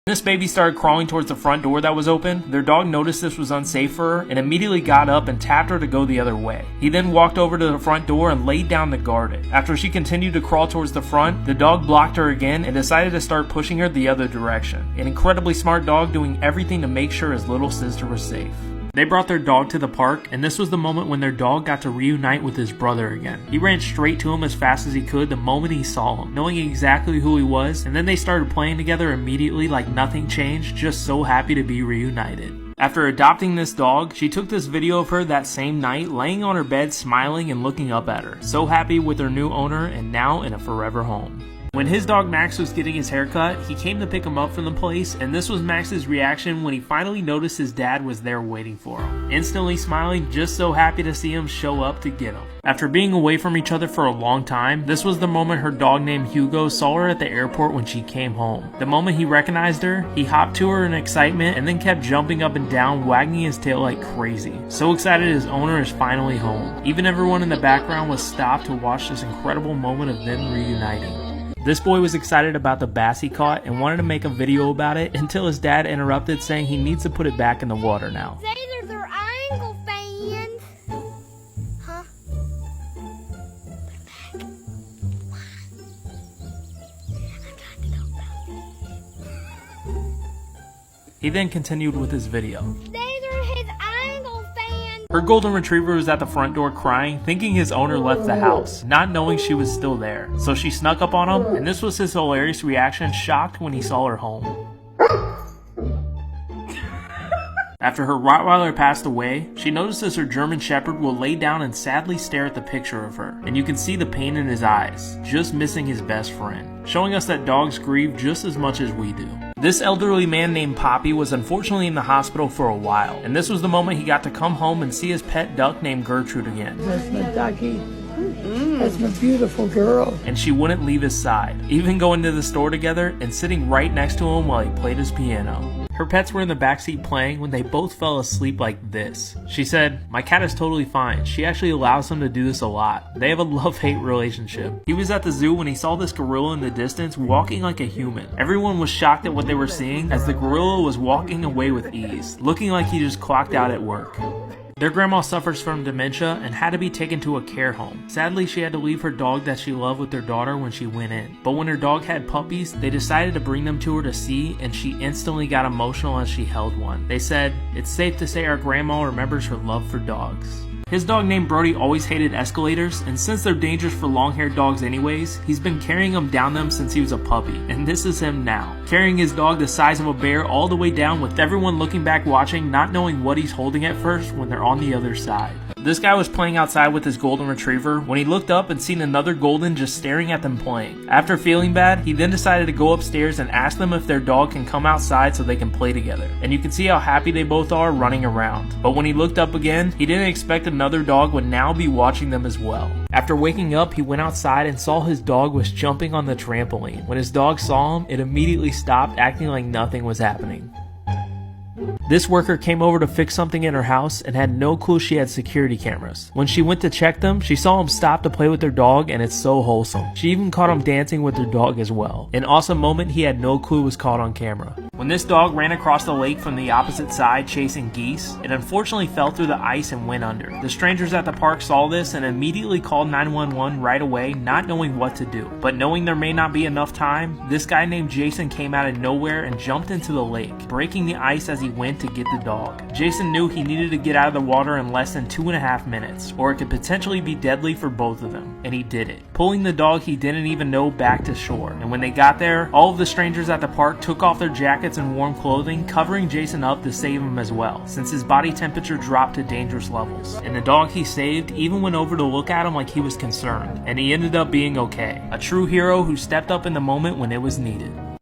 This baby started crawling towards the front door that was open. Their dog noticed this was unsafe for her and immediately got up and tapped her to go the other way. He then walked over to the front door and laid down to guard it. After she continued to crawl towards the front, the dog blocked her again and decided to start pushing her the other direction. An incredibly smart dog doing everything to make sure his little sister was safe. They brought their dog to the park, and this was the moment when their dog got to reunite with his brother again. He ran straight to him as fast as he could the moment he saw him, knowing exactly who he was, and then they started playing together immediately like nothing changed, just so happy to be reunited. After adopting this dog, she took this video of her that same night, laying on her bed smiling and looking up at her, so happy with her new owner and now in a forever home. When his dog Max was getting his haircut, he came to pick him up from the place, and this was Max's reaction when he finally noticed his dad was there waiting for him. Instantly smiling, just so happy to see him show up to get him. After being away from each other for a long time, this was the moment her dog named Hugo saw her at the airport when she came home. The moment he recognized her, he hopped to her in excitement and then kept jumping up and down, wagging his tail like crazy. So excited his owner is finally home. Even everyone in the background was stopped to watch this incredible moment of them reuniting. This boy was excited about the bass he caught and wanted to make a video about it until his dad interrupted, saying he needs to put it back in the water now. They're angle fans. Huh? He then continued with his video. These are his angle fans. Her golden retriever was at the front door crying, thinking his owner left the house, not knowing she was still there. So she snuck up on him, and this was his hilarious reaction, shocked when he saw her home. After her Rottweiler passed away, she notices her German Shepherd will lay down and sadly stare at the picture of her, and you can see the pain in his eyes, just missing his best friend, showing us that dogs grieve just as much as we do. This elderly man named Poppy was unfortunately in the hospital for a while, and this was the moment he got to come home and see his pet duck named Gertrude again. That's my ducky. That's my beautiful girl. And she wouldn't leave his side, even going to the store together and sitting right next to him while he played his piano. Her pets were in the backseat playing when they both fell asleep like this. She said, "My cat is totally fine. She actually allows him to do this a lot. They have a love-hate relationship." He was at the zoo when he saw this gorilla in the distance walking like a human. Everyone was shocked at what they were seeing, as the gorilla was walking away with ease, looking like he just clocked out at work. Their grandma suffers from dementia and had to be taken to a care home. Sadly, she had to leave her dog that she loved with their daughter when she went in. But when her dog had puppies, they decided to bring them to her to see, and she instantly got emotional as she held one. They said, "It's safe to say our grandma remembers her love for dogs." His dog named Brody always hated escalators, and since they're dangerous for long-haired dogs anyways, he's been carrying them down them since he was a puppy, and this is him now, carrying his dog the size of a bear all the way down, with everyone looking back watching, not knowing what he's holding at first when they're on the other side. This guy was playing outside with his golden retriever when he looked up and seen another golden just staring at them playing. After feeling bad, he then decided to go upstairs and ask them if their dog can come outside so they can play together. And you can see how happy they both are running around. But when he looked up again, he didn't expect another dog would now be watching them as well. After waking up, he went outside and saw his dog was jumping on the trampoline. When his dog saw him, it immediately stopped, acting like nothing was happening. This worker came over to fix something in her house and had no clue she had security cameras. When she went to check them, she saw him stop to play with their dog, and it's so wholesome. She even caught him dancing with their dog as well. An awesome moment he had no clue was caught on camera. When this dog ran across the lake from the opposite side chasing geese, it unfortunately fell through the ice and went under. The strangers at the park saw this and immediately called 911 right away, not knowing what to do. But knowing there may not be enough time, this guy named Jason came out of nowhere and jumped into the lake, breaking the ice as he went to get the dog. Jason knew he needed to get out of the water in less than 2.5 minutes, or it could potentially be deadly for both of them, and he did it, pulling the dog he didn't even know back to shore. And when they got there, all of the strangers at the park took off their jackets and warm clothing, covering Jason up to save him as well, since his body temperature dropped to dangerous levels. And the dog he saved even went over to look at him like he was concerned, and he ended up being okay. A true hero who stepped up in the moment when it was needed.